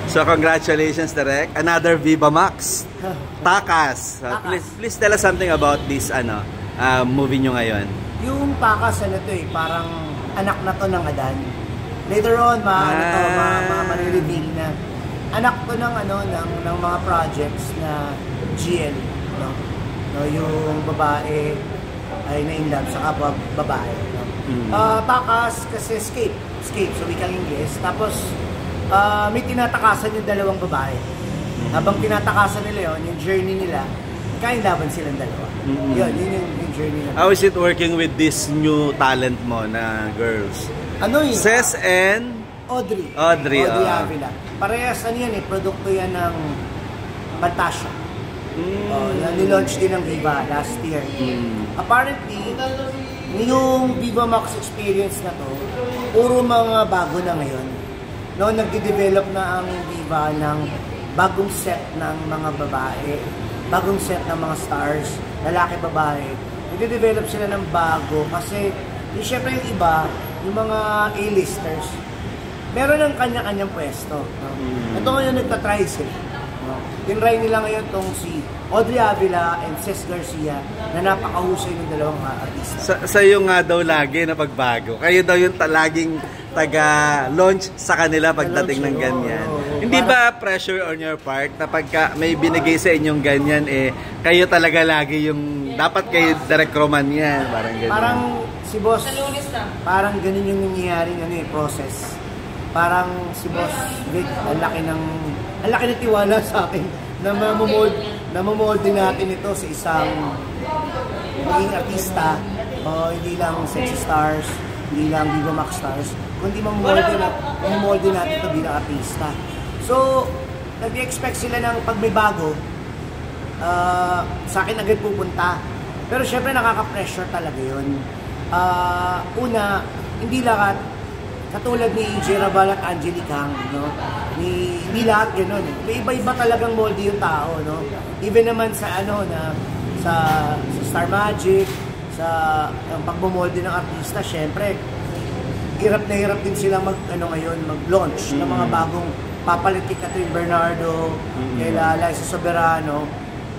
So congratulations, Direk. Another Viva Max. Takas. Please tell us something about this movie nyo ngayon. Yung Takas to parang anak na to ng Adan. Later on, ma-reveal na anak to ng ng mga projects na GL, no? Yung babae ay na-inlove sa kapwa babae, no? Takas kasi escape, so wikang Ingles. Tapos may tinatakasan yung dalawang babae. Habang tinatakasan nila yung journey nila, kain-laban silang dalawa. Yun yung journey nila. How is it working with this new talent mo na girls? Ses and Audrey Avila. Parehas produkto yan ng Fantasia. Nilaunch din ng Viva last year. Apparently, yung Viva Max experience na to, puro mga bago na ngayon. Nagde-develop na ang Viva ng bagong set ng mga babae, bagong set ng mga stars, lalaki, babae. Nagde-develop sila ng bago kasi siyempre yung iba, yung mga A-listers, meron ng kanya-kanyang pwesto. Ito ngayon nagtatry sila. Tinry nila ngayon tong si Audrey Avila and Ces Garcia na napakahusay ng dalawang artista. Sa'yo nga daw lagi na pagbago. Kayo daw yung laging taga-launch sa kanila pagdating ng ganyan. Hindi ba pressure on your part na pagka may binigay sa inyong ganyan, kayo talaga lagi yung dapat kayo direct roman yan? Parang ganyan. Parang si Boss, parang ganun yung nangyayari process. Parang si Boss Vic, ang laki ng tiwala sa akin na mamomold din natin ito sa isang maging artista, hindi lang sexy stars, hindi lang Viva Max stars, kundi mamomold din natin ito bilang artista. So, nag-expect sila ng pag may bago, sa akin agad pupunta. Pero syempre nakaka-pressure talaga yun. Una, hindi lahat katulad ni Jerabal at Angelique Kang, no? Hindi lahat gano'n. May iba-iba talagang molde yung tao, no? Even naman sa sa Star Magic, sa pagmomolde ng artista, syempre hirap na hirap din sila mag-launch ng mga bagong papalit kay Catherine Bernardo, kay Liza Soberano.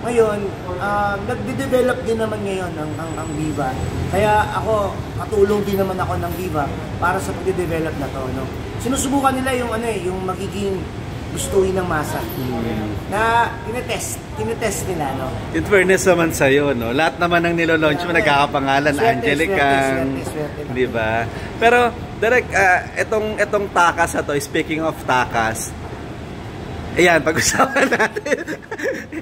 Ngayon, nagde-develop din naman ngayon ang Viva. Kaya ako, katulong din naman ako ng Viva para sa pagde-develop na to, no? Sinusubukan nila yung yung magiging gustuhin ng masa. Na tinetest nila, no? In fairness naman sa'yo, no? Lahat naman ng nilo-launch mo nagkakapangalan, Angelique Kang, di ba? Pero, Direk, etong Takas na to, speaking of Takas, ayan, pag-usapan natin.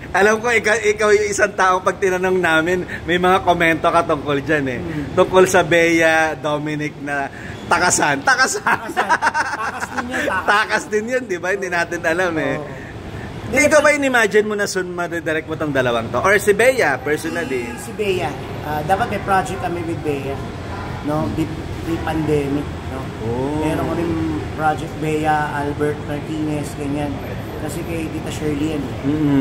Alam ko, ikaw yung isang taong pag tinanong namin, may mga komento ka tungkol dyan Tungkol sa Bea Dominic na takasan. Takas din yun. Takas din yun, di ba? Hindi natin alam Ikaw ba in-imagine mo na soon ma-direct mo tong dalawang to? Or si Bea, personally? Si Bea. Dapat may project kami with Bea. No? Pre-pandemic. No? Meron ko rin project Bea, Albert Martinez, ganyan. Kasi kay Tita Shirley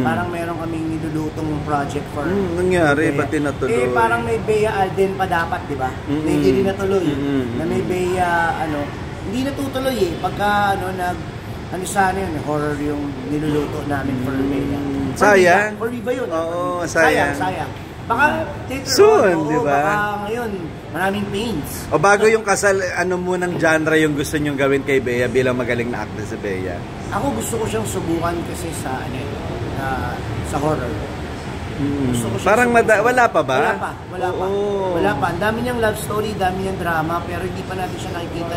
parang meron kaming nilulutong project for nangyari, ba't tinatuloy? Parang may Bea Alden pa dapat, di ba? Hindi rin natuloy. Na may Bea, hindi natutuloy pagka, sana yun, horror yung niluluto namin for Bea. Sayang. For Viva yun. Oo, sayang. Baka soon, di ba? Baka ngayon, maraming pains. O bago yung kasal, munang genre yung gusto nyong gawin kay Bea bilang magaling na actress si Bea? Ako gusto ko siyang subukan kasi sa horror. Gusto ko parang wala pa ba? Wala pa. Ang dami niyang love story, dami niyang drama, pero hindi pa natin siya nakikita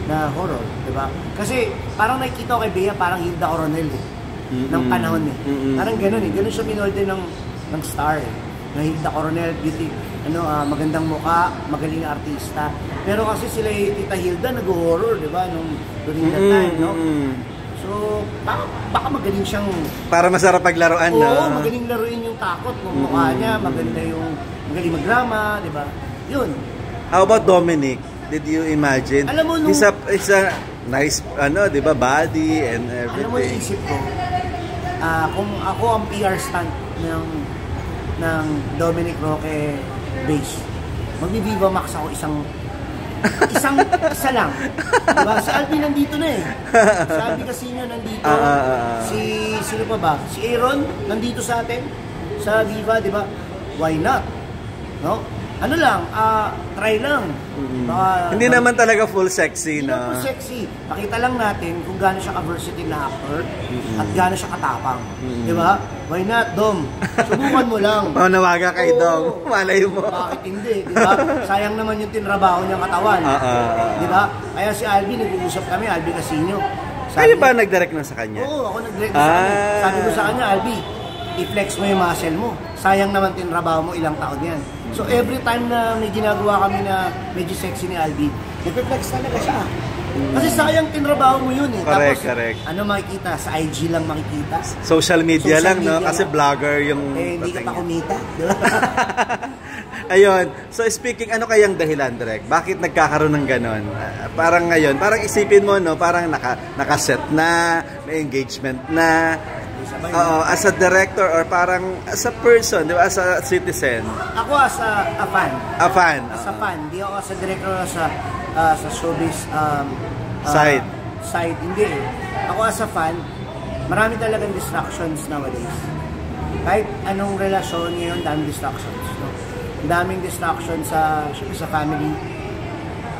na horror, di ba? Kasi parang nakikita ko kay Bea parang Hilda Coronel ng panahon Parang gano'n Gano'n siya minolde ng star na Hilda Coronel, beauty, magandang mukha, magaling na artista. Pero kasi sila Tita Hilda nag-horror, di ba? During that time, no? So, baka magaling siyang... Para masarap paglaruan, no? Magaling laruin yung takot ng mukha niya, magaling mag-drama, di ba? Yun. How about Dominic? Did you imagine? Alam mo, it's a nice, di ba, body and everything. Alam mo, isip ko, kung ako ang PR stunt ng Dominic Roque base, magbi-Viva Max ako Isa lang. Diba? Si Alvin nandito na eh. Si Alvin Casino nandito. Sino pa ba? Si Aaron nandito sa atin. Sa Viva, di ba? Why not? No? Ano lang, try lang. Baka, hindi naman talaga full sexy, no? Hindi no? full sexy. Pakita lang natin kung gaano siya ka-versatile na actor at gaano siya katapang. Di ba? Why not, Dom? Subukan mo lang. Nawaga kay Dom. Malay mo. Bakit hindi? Di ba? Sayang naman yung tinrabaho niyang katawan. Di ba? Kaya si Alvin, nag-uusap kami, Alvin Casino. Kayo ba nag-direct na sa kanya? Oo, ako nag-direct na sa kanya. Sabi ko sa kanya, Alvin, i-flex mo yung muscle mo. Sayang naman tinrabaho mo, ilang taon yan. So every time na may ginagawa kami na medyo sexy ni Alvin, nag-flex talaga siya. Kasi sayang tinrabaho mo yun eh. Correct, tapos, correct. ano makikita? Sa IG lang makikita. Social media lang, no? Kasi vlogger yung... hindi ka pa kumita. Diba? Ayun. So speaking, ano kayang dahilan, Direk? Bakit nagkakaroon ng ganon? Parang ngayon, parang isipin mo, no? Parang nakaset na, may engagement na. As a director or parang as a person, di ba? As a citizen. Ako as a fan. A fan. As a fan. Di ako as a director sa showbiz side. Side. Hindi eh. Ako as a fan, marami talagang distractions nowadays. Kahit anong relasyon ngayon, daming distractions. No? Daming distractions sa family,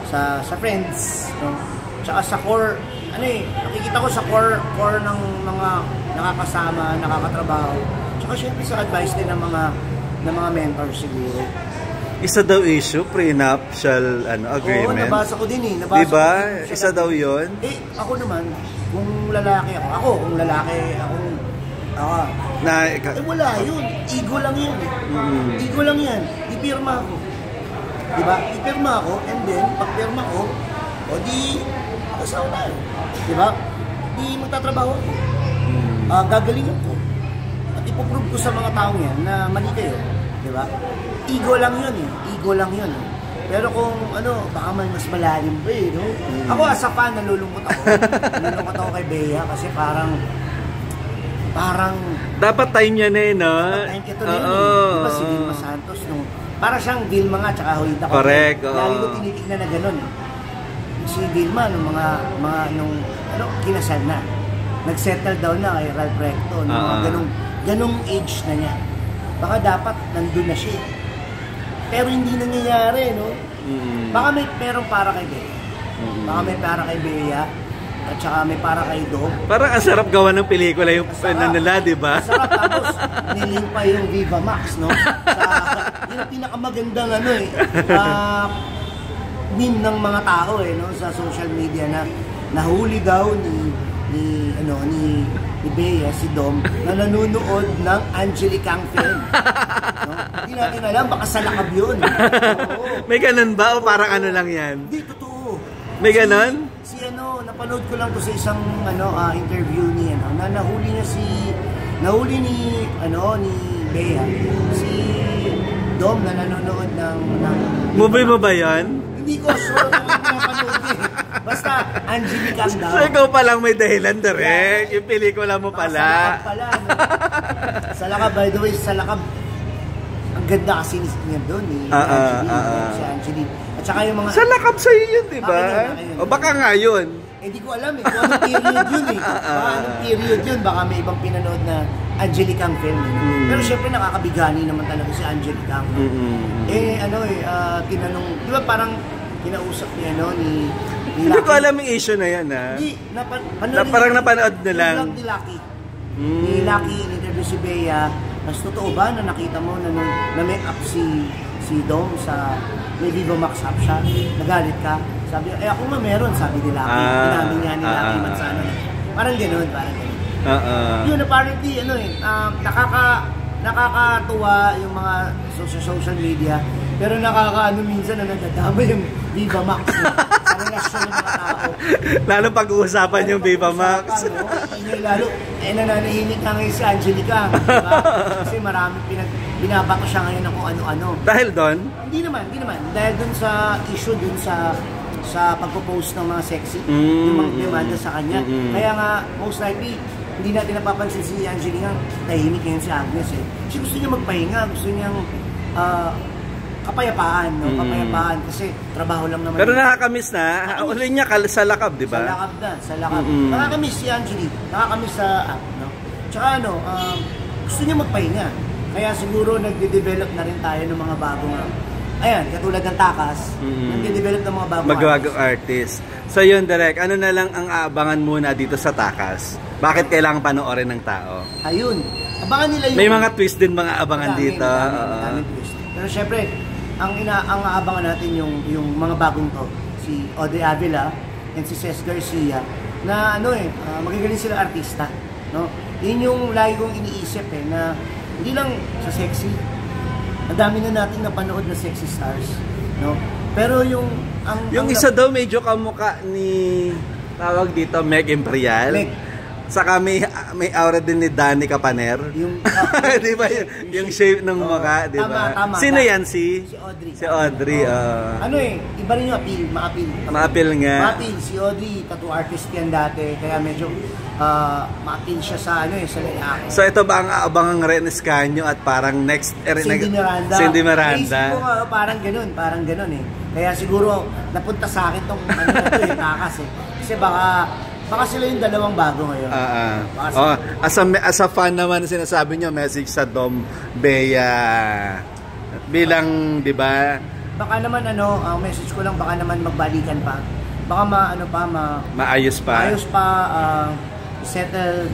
sa friends, no? Tsaka sa core, ano eh, nakikita ko sa core ng mga nakakasama, nakakatrabaho. Tsaka syempre sa advice din ng mga mentors siguro. Isa daw issue, prenuptial agreement. Oo, nabasa ko din eh. Diba? Isa daw yun? Eh, ako naman, kung lalaki kung lalaki wala yun. Ego lang yun eh. Ego lang yan. Ipirma ako. Diba? Ipirma ako, and then, pagpirma ko, o di, kasawa tayo. Diba? Di magtatrabaho ako. Gagalingan ko. At ipoprove ko sa mga taong yan na mali kayo. Diba? Ego lang yun eh. Ego lang yun eh. Pero kung baka may mas malalim pa eh, no? Ako as a fan, nalulungkot ako. Nalulungkot ako kay Bea kasi parang dapat time niya na eh, no? Time ito na yun eh. Diba si Vilma Santos, no? Para siyang Vilma nga, tsaka Hulita ko. Correct, oo. Lagi ko tinitignan na gano'n eh. Si Vilma, nung kinasal na. Nag-settle down na kay Ralph Recto. Ganong age na niya. Baka dapat nandun na siya. Pero hindi nangyayari, no? Baka may perong para kay Bea. Baka may para kay Bea. At saka may para kay Dom. Parang ang sarap gawa ng pelikula yung nila, di ba? Sarap, tapos niling pa yung Viva Max, no? Yun ang pinakamagandang meme ng mga tao eh, no? Sa social media na nahuli daw ni Bea, si Dom, na nanonood ng Angelicang film. No? Hindi natin alam, baka sa lakab yun. May ganun ba? O parang ano lang yan? Hindi, totoo. May ganun? Napanood ko lang to sa isang interview ni na nahuli ni Bea si Dom na nanonood ng movie mo ba yan? Hindi ko sure kung napanood eh. Basta Angelica daw. So ikaw pa lang may dahilan, Direk. Yung pelikula mo pala. Sa lakab pala, no? Sa lakab, by the way, sa lakab ang ganda kasi niya doon eh. Si Angelica. At saka yung mga... Sa lakab sa'yo yun, di ba? O baka nga yun. Hindi ko alam eh. Kung anong period yun eh. Baka anong period yun. Baka may ibang pinanood na Angelicang film. Pero syempre nakakabigani naman talaga si Angelica. Tinanong... Di ba parang kinausap niya, ni hindi ko alam yung issue na yan, ha? Hindi. Parang napanood na lang. Ni Lucky. Ni Lucky, in-interview si Bea. Mas totoo ba na nakita mo na make up si Dom sa may Viva Max up siya? Nagalit ka? Sabi, ako nga meron, sabi ni Lucky. Inamin nga ni Lucky Manzano. Parang gano'n. Yun, apparently, nakakatuwa yung mga social media. Pero minsan na nadadama yung Viva Max sa relasyon ng mga tao. Lalo pag-uusapan yung Viva Max. Lalo, nananahimik na ngayon si Angelica. Diba? Kasi maraming binabato siya ngayon ng kung ano-ano. Dahil doon? Hindi naman. Dahil doon sa issue, doon sa pagpo-post ng mga sexy, yung mga demanda sa kanya. Kaya nga, most likely, hindi natin napapansin si Angelica, tahimik ngayon si Agnes eh. Kasi gusto niya magpahinga, gusto niyang kapayapaan, no? Kapayapaan kasi trabaho lang naman. Pero nakakamiss na. Uli niya sa lakab, di ba? Sa lakab na, sa lakab. Nakakamiss si Angeli. Nakakamiss sa app, no? Tsaka gusto niya magpahinga. Kaya siguro nagde-develop na rin tayo ng mga bagong ayan, katulad ng Takas, nagde-develop ng mga bagong artist. So yun, Direk, ano na lang ang aabangan muna dito sa Takas? Bakit kailangan panoorin ng tao? Ayun, abangan nila yung... May mga twist din mga abangan dito. Daming twist. Pero syempre, ang aabangan natin yung mga bagong to. Si Audrey Avila and si Cesc Garcia na magagaling sila artista. No? Yun yung lagi kong iniisip na hindi lang sa sexy. Ang dami na natin napanood na sexy stars. No? Pero yung isa daw medyo kamukha ni tawag dito Meg Imperial. Saka may aura din ni Danny Capaner. Yung di ba yung shape ng mukha, di ba? Tama. Sino yan si Audrey. Si Audrey. Iba rin yung appeal, ma-appeal nga. Ma-appeal si Audrey, tattoo artist yan dati, kaya medyo ma-appeal siya sa sa lalaki. So ito ba ang aabangang Ren Escanio at parang next Cindy Miranda. Isip ko parang ganun eh. Kaya siguro napunta sa akin tong Takas eh. Kasi baka sila yung dalawang bago ngayon. As a fan naman sinasabi niyo message sa Dom Bea bilang, 'di ba? Baka naman ang message ko lang baka naman magbalikan pa. Baka maayos pa. Settle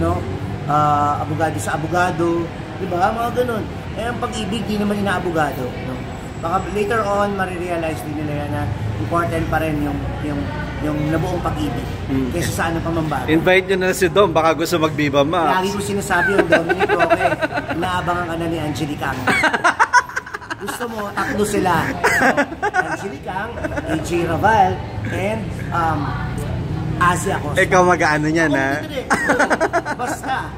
abogado sa abogado, 'di ba? Mga ganun. Ang pag-ibig di naman inaabogado, no? Baka later on marirealize din nila na important pa rin yung nabuong pag-ibig kaysa sa pa mambago. Invite nyo na si Dom, baka gusto mag-Viva Max. Lagi ko sinasabi yung Dominic Roque, inaabangan ka na ni Angeli Kang. Gusto mo, tatlo sila. Angeli Kang, AJ Raval, and Asia Acosta. Ikaw mag-ano niyan, ha? Basta,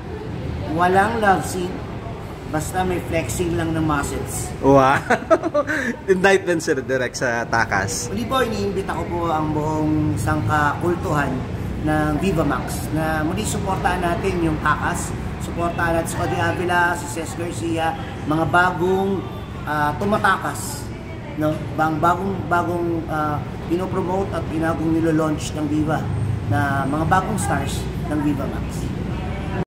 walang love scene. Basta may flexing lang ng muscles. Wow! Invite din sila direct sa Takas. Muli po, iniimbita ko po ang buong sangkakultuhan ng Viva Max na muli suportahan natin yung Takas. Suportahan natin si Audrey Avila, si Cesc Garcia, mga bagong tumatakas. No? Bagong pinopromote at pinagong nilo-launch ng Viva na mga bagong stars ng Viva Max.